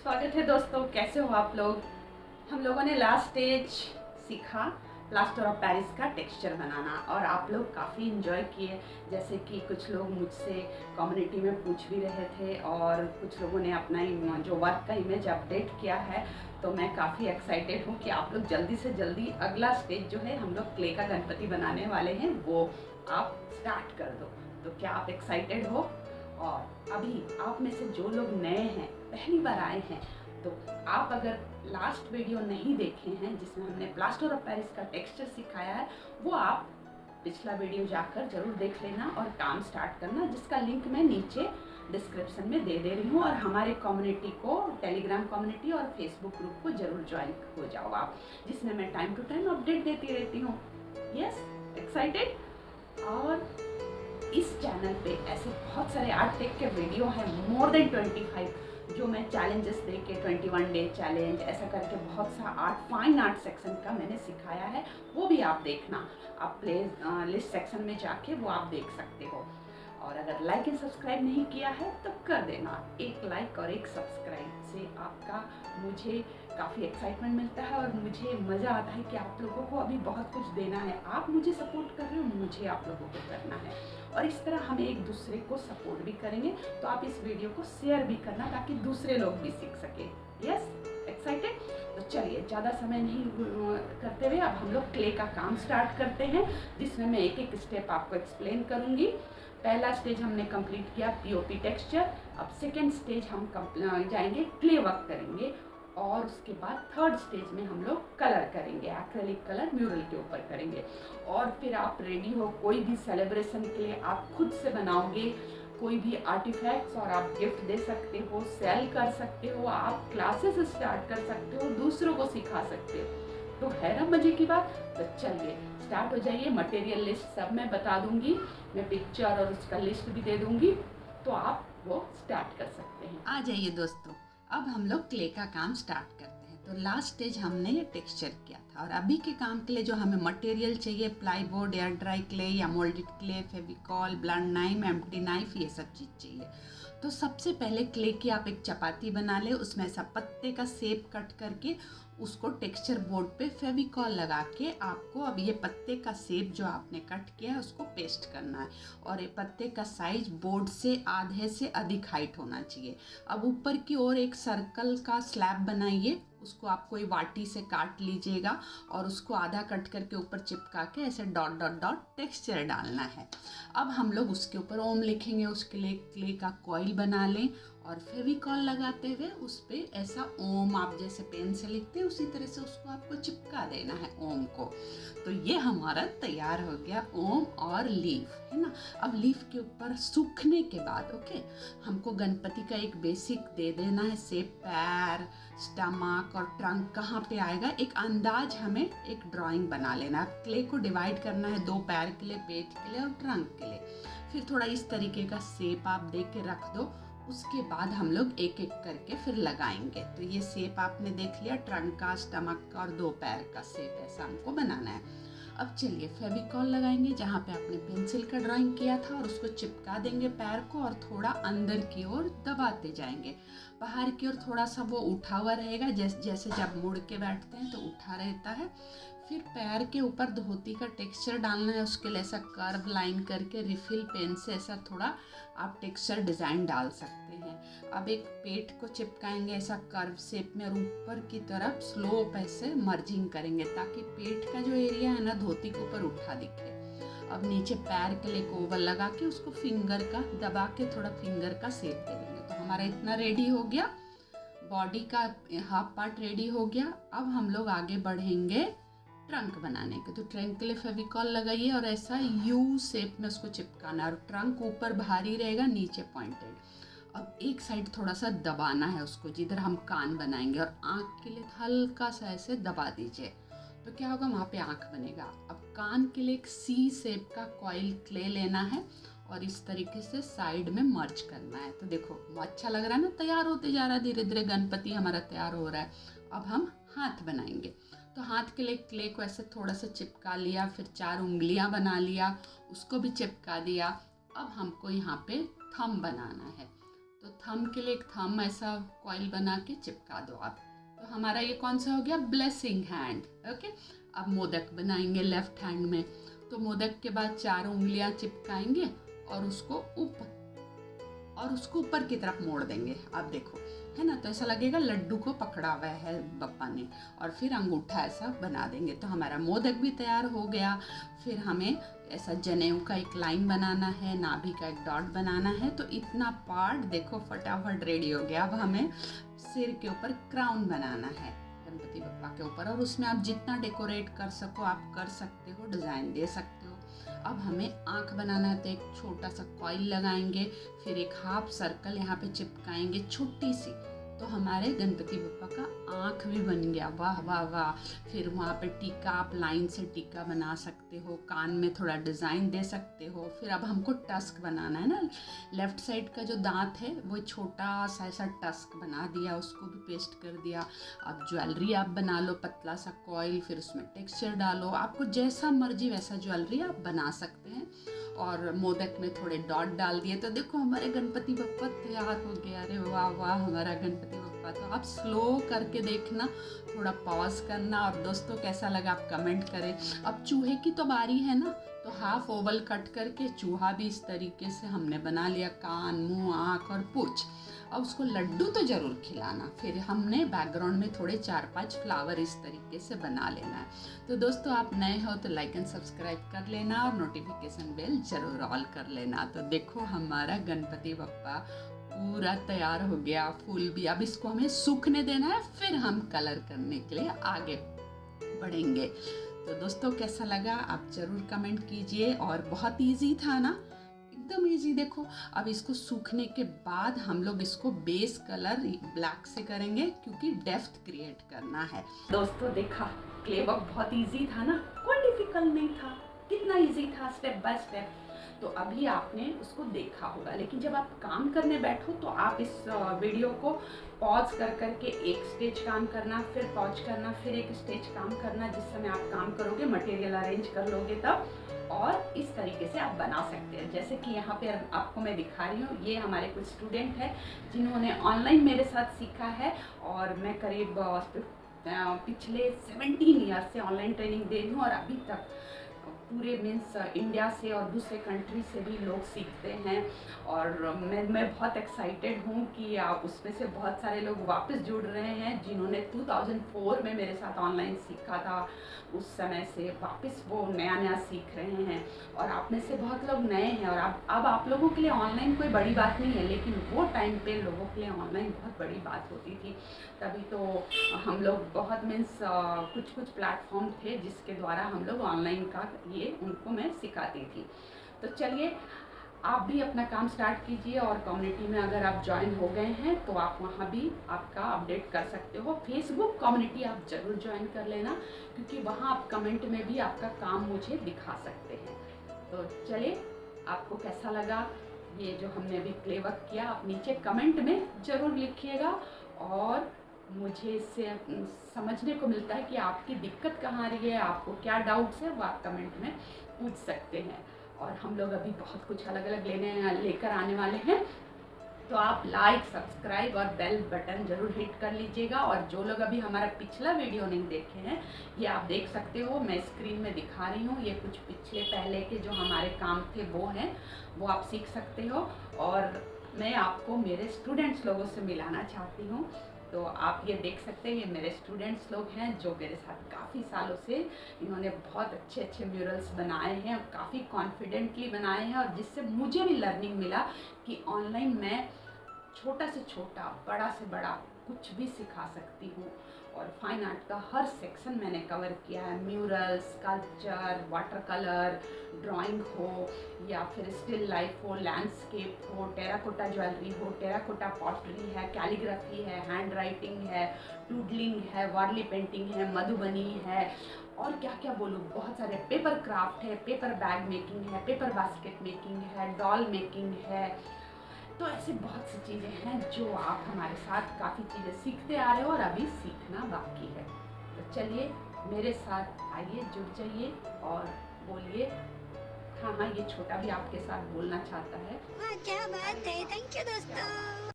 स्वागत है दोस्तों, कैसे हो आप लोग। हम लोगों ने लास्ट स्टेज सीखा प्लास्टर ऑफ पेरिस का टेक्सचर बनाना और आप लोग काफ़ी इन्जॉय किए। जैसे कि कुछ लोग मुझसे कम्युनिटी में पूछ भी रहे थे और कुछ लोगों ने अपना जो वर्क का इमेज अपडेट किया है। तो मैं काफ़ी एक्साइटेड हूँ कि आप लोग जल्दी से जल्दी अगला स्टेज जो है हम लोग क्ले का गणपति बनाने वाले हैं वो आप स्टार्ट कर दो। तो क्या आप एक्साइटेड हो? और अभी आप में से जो लोग नए हैं, पहली बार आए हैं, तो आप अगर लास्ट वीडियो नहीं देखे हैं जिसमें हमने प्लास्टर ऑफ पेरिस का टेक्सचर सिखाया है, वो आप पिछला वीडियो जाकर जरूर देख लेना और काम स्टार्ट करना, जिसका लिंक मैं नीचे डिस्क्रिप्शन में दे रही हूँ। और हमारे कम्युनिटी को, टेलीग्राम कम्युनिटी और फेसबुक ग्रुप को जरूर ज्वाइन हो जाओ आप, जिसमें मैं टाइम टू टाइम अपडेट देती रहती हूँ। Yes, excited. और इस चैनल पे ऐसे बहुत सारे आर्ट टेक के वीडियो हैं, मोर देन 25, जो मैं चैलेंजेस दे के 21 डे चैलेंज ऐसा करके बहुत सा आर्ट, फाइन आर्ट सेक्शन का मैंने सिखाया है। वो भी आप देखना, आप प्ले लिस्ट सेक्शन में जाके वो आप देख सकते हो। और अगर लाइक एंड सब्सक्राइब नहीं किया है तो कर देना। एक लाइक और एक सब्सक्राइब से आपका मुझे काफ़ी एक्साइटमेंट मिलता है और मुझे मज़ा आता है कि आप लोगों को अभी बहुत कुछ देना है। आप मुझे सपोर्ट कर रहे हो, मुझे आप लोगों को करना है, और इस तरह हम एक दूसरे को सपोर्ट भी करेंगे। तो आप इस वीडियो को शेयर भी करना ताकि दूसरे लोग भी सीख सके। Yes, excited. तो चलिए ज़्यादा समय नहीं करते हुए अब हम लोग क्ले का काम स्टार्ट करते हैं, जिसमें मैं एक एक स्टेप आपको एक्सप्लेन करूँगी। पहला स्टेज हमने कंप्लीट किया पीओपी टेक्सचर। अब सेकेंड स्टेज हम जाएंगे क्ले वर्क करेंगे, और उसके बाद थर्ड स्टेज में हम लोग कलर करेंगे, एक्रेलिक कलर म्यूरल के ऊपर करेंगे। और फिर आप रेडी हो कोई भी सेलिब्रेशन के लिए, आप खुद से बनाओगे कोई भी आर्टिफैक्ट्स और आप गिफ्ट दे सकते हो, सेल कर सकते हो, आप क्लासेस स्टार्ट कर सकते हो, दूसरों को सिखा सकते हो। तो है ना मजे की बात। तो चलिए स्टार्ट हो जाइए। मटेरियल लिस्ट सब मैं बता दूंगी, मैं पिक्चर और उसका लिस्ट भी दे दूंगी, तो आप वो स्टार्ट कर सकते हैं। आ जाइए दोस्तों, अब हम लोग क्ले का काम स्टार्ट करते हैं। तो लास्ट स्टेज हमने ये टेक्सचर किया था, और अभी के काम के लिए जो हमें मटेरियल चाहिए, ply board, air dry clay या moulded clay, Fevicol, blunt knife, empty knife, ये सब चीज़ चाहिए। तो सबसे पहले क्ले की आप एक चपाती बना ले, उसमें ऐसा पत्ते का शेप कट करके उसको टेक्सचर बोर्ड पे फेविकॉल लगा के आपको अब ये पत्ते का शेप जो आपने कट किया है उसको पेस्ट करना है। और ये पत्ते का साइज बोर्ड से आधे से अधिक हाइट होना चाहिए। अब ऊपर की ओर एक सर्कल का स्लैब बनाइए, उसको आप कोई वाटी से काट लीजिएगा और उसको आधा कट करके ऊपर चिपका के ऐसे डॉट डॉट डॉट टेक्सचर डालना है। अब हम लोग उसके ऊपर ओम लिखेंगे, उसके लिए क्ले का कॉइल बना लें और फेविकॉल लगाते हुए उस पर ऐसा ओम आप जैसे पेन से लिखते हैं उसी तरह से उसको आपको चिपका देना है ओम को। तो ये हमारा तैयार हो गया ओम और लीफ, है ना। अब लीफ के ऊपर सूखने के बाद हमको गणपति का एक बेसिक दे देना है शेप, पैर, स्टमक और ट्रंक कहाँ पे आएगा, एक अंदाज हमें एक ड्राइंग बना लेना है। क्ले को डिवाइड करना है 2 पैर के लिए, पेट के लिए और ट्रंक के लिए। फिर थोड़ा इस तरीके का शेप आप दे के रख दो, उसके बाद हम लोग एक एक करके फिर लगाएंगे। तो ये शेप आपने देख लिया, ट्रंक का, स्टमक का और 2 पैर का शेप ऐसा हमको बनाना है। अब चलिए फेविकॉल लगाएंगे जहाँ पे आपने पेंसिल का ड्राइंग किया था और उसको चिपका देंगे पैर को, और थोड़ा अंदर की ओर दबाते जाएंगे। बाहर की ओर थोड़ा सा वो उठा हुआ रहेगा, जैसे जब मुड़ के बैठते हैं तो उठा रहता है। फिर पैर के ऊपर धोती का टेक्सचर डालना है, उसके लिए ऐसा कर्व लाइन करके रिफिल पेन से ऐसा थोड़ा आप टेक्सचर डिज़ाइन डाल सकते हैं। अब एक पेट को चिपकाएंगे ऐसा कर्व शेप में, और ऊपर की तरफ स्लोप ऐसे मर्जिंग करेंगे ताकि पेट का जो एरिया है ना धोती के ऊपर उठा दिखे। अब नीचे पैर के लिए एक ओवल लगा के उसको फिंगर का दबा के थोड़ा फिंगर का शेप दे देंगे। तो हमारा इतना रेडी हो गया, बॉडी का हाफ पार्ट रेडी हो गया। अब हम लोग आगे बढ़ेंगे ट्रंक बनाने के। तो ट्रंक के लिए फेविकॉल लगाइए और ऐसा यू शेप में उसको चिपकाना है, और ट्रंक ऊपर भारी रहेगा, नीचे पॉइंटेड। अब एक साइड थोड़ा सा दबाना है उसको, जिधर हम कान बनाएंगे, और आँख के लिए हल्का सा ऐसे दबा दीजिए, तो क्या होगा, वहाँ पे आँख बनेगा। अब कान के लिए एक सी शेप का कॉइल क्ले लेना है और इस तरीके से साइड में मर्ज करना है। तो देखो अच्छा लग रहा है ना, तैयार होते जा रहा है धीरे धीरे, गणपति हमारा तैयार हो रहा है। अब हम हाथ बनाएंगे। तो हाथ के लिए क्ले को ऐसे थोड़ा सा चिपका लिया, फिर 4 उंगलियां बना लिया, उसको भी चिपका दिया। अब हमको यहाँ पे थंब बनाना है। तो थंब के लिए एक थंब ऐसा कॉइल बना के चिपका दो आप। तो हमारा ये कौन सा हो गया, ब्लेसिंग हैंड। ओके, अब मोदक बनाएंगे लेफ्ट हैंड में। तो मोदक के बाद 4 उंगलियां चिपकाएंगे और उसको ऊपर की तरफ मोड़ देंगे। आप देखो, है ना, तो ऐसा लगेगा लड्डू को पकड़ा हुआ है बप्पा ने, और फिर अंगूठा ऐसा बना देंगे। तो हमारा मोदक भी तैयार हो गया। फिर हमें ऐसा जनेऊ का एक लाइन बनाना है, नाभि का एक डॉट बनाना है। तो इतना पार्ट देखो फटाफट रेडी हो गया। अब हमें सिर के ऊपर क्राउन बनाना है गणपति बप्पा के ऊपर, और उसमें आप जितना डेकोरेट कर सको आप कर सकते हो, डिज़ाइन दे सकते हो। अब हमें आँख बनाना है, तो एक छोटा सा कॉइल लगाएंगे, फिर एक हाफ सर्कल यहाँ पे चिपकाएंगे छोटी सी। तो हमारे गणपति बप्पा का आँख भी बन गया। वाह वाह वाह। फिर वहाँ पे टीका, आप लाइन से टीका बना सकते हो, कान में थोड़ा डिज़ाइन दे सकते हो। फिर अब हमको टस्क बनाना है ना, लेफ्ट साइड का जो दांत है वो छोटा सा ऐसा टस्क बना दिया, उसको भी पेस्ट कर दिया। अब ज्वेलरी आप बना लो, पतला सा कॉइल, फिर उसमें टेक्सचर डालो, आपको जैसा मर्जी वैसा ज्वेलरी आप बना सकते हैं। और मोदक में थोड़े डॉट डाल दिए, तो देखो हमारे गणपति बप्पा तैयार हो गया। अरे वाह वाह हमारा गणपति बप्पा। तो आप स्लो करके देखना, थोड़ा पॉज करना, और दोस्तों कैसा लगा आप कमेंट करें। अब चूहे की तो बारी है ना, तो हाफ ओवल कट करके चूहा भी इस तरीके से हमने बना लिया, कान, मुंह, आँख और पूंछ। अब उसको लड्डू तो ज़रूर खिलाना। फिर हमने बैकग्राउंड में थोड़े 4-5 फ्लावर इस तरीके से बना लेना है। तो दोस्तों आप नए हो तो लाइक एंड सब्सक्राइब कर लेना, और नोटिफिकेशन बेल जरूर ऑल कर लेना। तो देखो हमारा गणपति बप्पा पूरा तैयार हो गया, फूल भी। अब इसको हमें सूखने देना है, फिर हम कलर करने के लिए आगे बढ़ेंगे। तो दोस्तों कैसा लगा आप ज़रूर कमेंट कीजिए। और बहुत इजी था ना, एकदम इजी। देखो अब इसको सूखने के बाद हम लोग इसको बेस कलर ब्लैक से करेंगे, क्योंकि डेप्थ क्रिएट करना है। दोस्तों देखा, क्ले वर्क बहुत इजी था ना, कोई डिफिकल्ट नहीं था, कितना इजी था, स्टेप बाय स्टेप। तो अभी आपने उसको देखा होगा, लेकिन जब आप काम करने बैठो तो आप इस वीडियो को पॉज कर करके एक स्टेज काम करना, फिर पॉज करना, फिर एक स्टेज काम करना। जिस समय आप काम करोगे मटेरियल अरेंज कर लोगे तब, और इस तरीके से आप बना सकते हैं। जैसे कि यहाँ पे आपको मैं दिखा रही हूँ, ये हमारे कुछ स्टूडेंट हैं जिन्होंने ऑनलाइन मेरे साथ सीखा है, और मैं करीब पिछले 17 ईयर से ऑनलाइन ट्रेनिंग दे रही हूँ। और अभी तक पूरे मीन्स इंडिया से और दूसरे कंट्री से भी लोग सीखते हैं। और मैं बहुत एक्साइटेड हूँ कि उसमें से बहुत सारे लोग वापस जुड़ रहे हैं जिन्होंने 2004 में मेरे साथ ऑनलाइन सीखा था। उस समय से वापस वो नया सीख रहे हैं, और आप में से बहुत लोग नए हैं। और अब आप लोगों के लिए ऑनलाइन कोई बड़ी बात नहीं है, लेकिन वो टाइम पे लोगों के लिए ऑनलाइन बहुत बड़ी बात होती थी। तभी तो हम लोग बहुत मीन्स कुछ प्लेटफॉर्म थे जिसके द्वारा हम लोग ऑनलाइन का ये उनको मैं सिखाती थी। तो चलिए आप भी अपना काम स्टार्ट कीजिए, और कम्युनिटी में अगर आप ज्वाइन हो गए हैं तो आप वहाँ भी आपका अपडेट कर सकते हो। फेसबुक कम्युनिटी आप ज़रूर ज्वाइन कर लेना, क्योंकि वहाँ आप कमेंट में भी आपका काम मुझे दिखा सकते हैं। तो चलिए आपको कैसा लगा ये जो हमने अभी प्ले वर्क किया, आप नीचे कमेंट में ज़रूर लिखिएगा। और मुझे इससे समझने को मिलता है कि आपकी दिक्कत कहाँ आ रही है, आपको क्या डाउट्स है, वो आप कमेंट में पूछ सकते हैं। और हम लोग अभी बहुत कुछ अलग अलग लेकर आने वाले हैं। तो आप लाइक, सब्सक्राइब और बेल बटन ज़रूर हिट कर लीजिएगा। और जो लोग अभी हमारा पिछला वीडियो नहीं देखे हैं, ये आप देख सकते हो, मैं स्क्रीन में दिखा रही हूँ। ये कुछ पिछले पहले के जो हमारे काम थे वो हैं, वो आप सीख सकते हो। और मैं आपको मेरे स्टूडेंट्स लोगों से मिलाना चाहती हूँ। तो आप ये देख सकते हैं, ये मेरे स्टूडेंट्स लोग हैं जो मेरे साथ काफ़ी सालों से, इन्होंने बहुत अच्छे अच्छे म्यूरल्स बनाए हैं, और काफ़ी कॉन्फिडेंटली बनाए हैं। और जिससे मुझे भी लर्निंग मिला कि ऑनलाइन मैं छोटा से छोटा, बड़ा से बड़ा कुछ भी सिखा सकती हूँ। और फाइन आर्ट का हर सेक्शन मैंने कवर किया है, mural, sculpture, water colour, drawing हो, या फिर स्टिल लाइफ हो, लैंडस्केप हो, टेराकोटा ज्वेलरी हो, टेराकोटा पॉटरी है, कैलीग्राफी है, हैंड राइटिंग है, डूडलिंग है, वार्ली पेंटिंग है, मधुबनी है, और क्या क्या बोलूँ, बहुत सारे पेपर क्राफ्ट है, पेपर बैग मेकिंग है, पेपर बास्केट मेकिंग है, डॉल मेकिंग है। तो ऐसे बहुत सी चीज़ें हैं जो आप हमारे साथ काफ़ी चीज़ें सीखते आ रहे हो, और अभी सीखना बाकी है। तो चलिए मेरे साथ आइए, जुड़ जाइए और बोलिए। हाँ हाँ, ये छोटा भी आपके साथ बोलना चाहता है। वाह क्या बात है, थैंक यू दोस्तों।